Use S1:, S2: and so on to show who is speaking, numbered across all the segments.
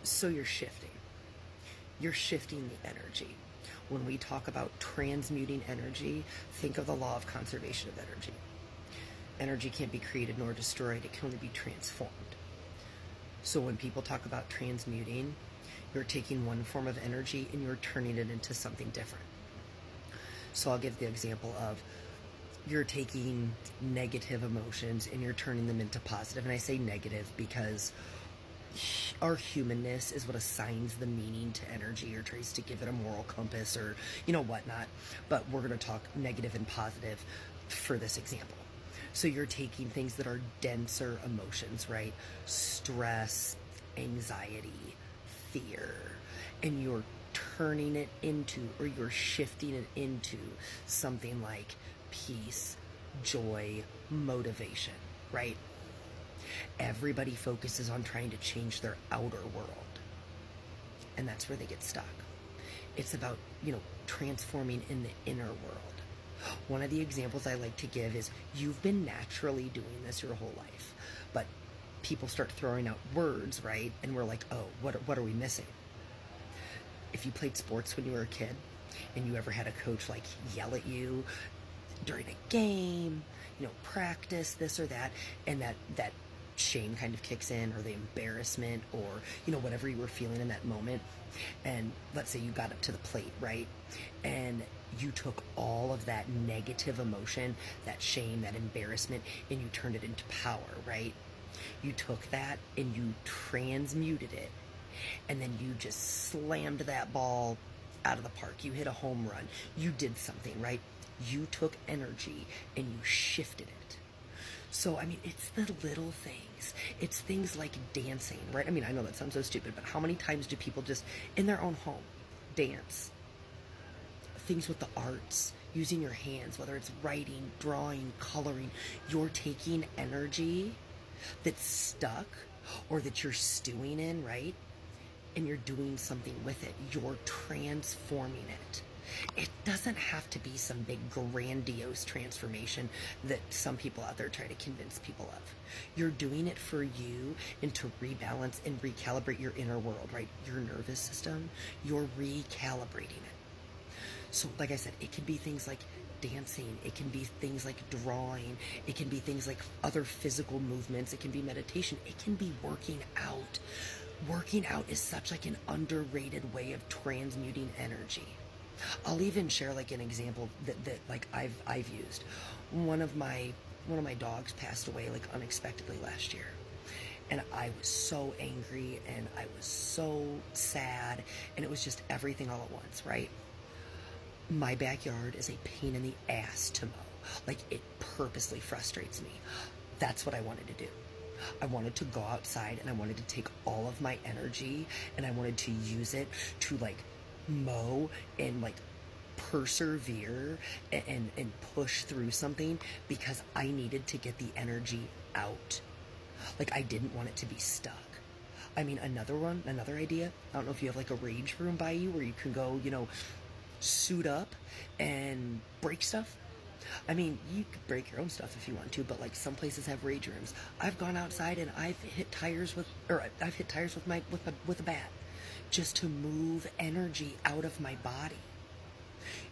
S1: So you're shifting. You're shifting the energy. When we talk about transmuting energy, think of the law of conservation of energy. Energy can't be created nor destroyed, it can only be transformed. So when people talk about transmuting, you're taking one form of energy and you're turning it into something different. So I'll give the example of you're taking negative emotions and you're turning them into positive. And I say negative because our humanness is what assigns the meaning to energy or tries to give it a moral compass or, whatnot. But we're going to talk negative and positive for this example. So you're taking things that are denser emotions, right? Stress, anxiety, fear, and you're turning it into, or you're shifting it into something like peace, joy, motivation, right? Everybody focuses on trying to change their outer world, and that's where they get stuck. It's about, transforming in the inner world. One of the examples I like to give is you've been naturally doing this your whole life, but people start throwing out words, right? And we're like, oh, what are we missing? If you played sports when you were a kid and you ever had a coach like yell at you during a game, practice this or that, and that shame kind of kicks in, or the embarrassment, or whatever you were feeling in that moment, and let's say you got up to the plate, right, and you took all of that negative emotion, that shame, that embarrassment, and you turned it into power, right? You took that and you transmuted it, and then you just slammed that ball out of the park. You hit a home run. You did something, right? You took energy and you shifted it. So, it's the little things. It's things like dancing, right? I know that sounds so stupid, but how many times do people just, in their own home, dance? Things with the arts, using your hands, whether it's writing, drawing, coloring. You're taking energy that's stuck or that you're stewing in, right? And you're doing something with it. You're transforming it. It doesn't have to be some big grandiose transformation that some people out there try to convince people of. You're doing it for you and to rebalance and recalibrate your inner world, right? Your nervous system, you're recalibrating it. So like I said, it can be things like dancing, it can be things like drawing, it can be things like other physical movements, it can be meditation, it can be working out. Working out is such like an underrated way of transmuting energy. I'll even share like an example that like I've used. One of my dogs passed away like unexpectedly last year. And I was so angry and I was so sad, and it was just everything all at once, right? My backyard is a pain in the ass to mow. Like, it purposely frustrates me. That's what I wanted to do. I wanted to go outside and I wanted to take all of my energy and I wanted to use it to like mow and like persevere and push through something, because I needed to get the energy out. Like, I didn't want it to be stuck. Another idea, I don't know if you have like a rage room by you where you can go, suit up and break stuff. You could break your own stuff if you want to, but like some places have rage rooms. I've gone outside and I've hit tires with a bat, just to move energy out of my body.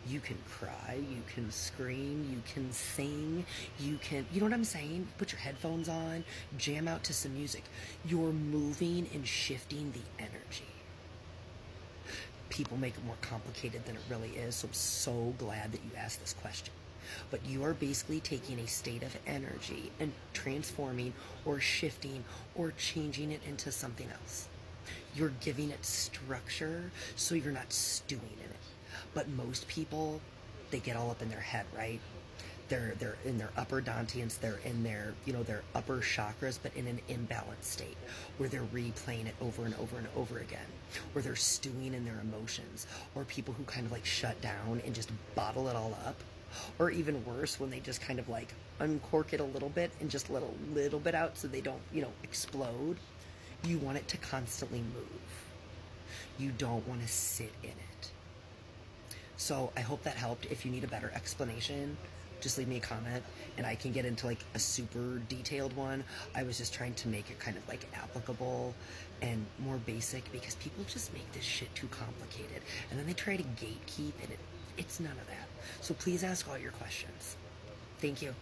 S1: You can cry, you can scream, you can sing, you know what I'm saying? Put your headphones on, jam out to some music. You're moving and shifting the energy. People make it more complicated than it really is, so I'm so glad that you asked this question. But you are basically taking a state of energy and transforming or shifting or changing it into something else. You're giving it structure so you're not stewing in it. But most people, they get all up in their head, right? They're in their upper dantians, they're in their, their upper chakras, but in an imbalanced state where they're replaying it over and over and over again, where they're stewing in their emotions, or people who kind of like shut down and just bottle it all up, or even worse, when they just kind of like uncork it a little bit and just let a little bit out so they don't, explode. You want it to constantly move. You don't want to sit in it. So I hope that helped. If you need a better explanation, just leave me a comment and I can get into like a super detailed one. I was just trying to make it kind of like applicable and more basic, because people just make this shit too complicated and then they try to gatekeep, and it's none of that. So please ask all your questions. Thank you.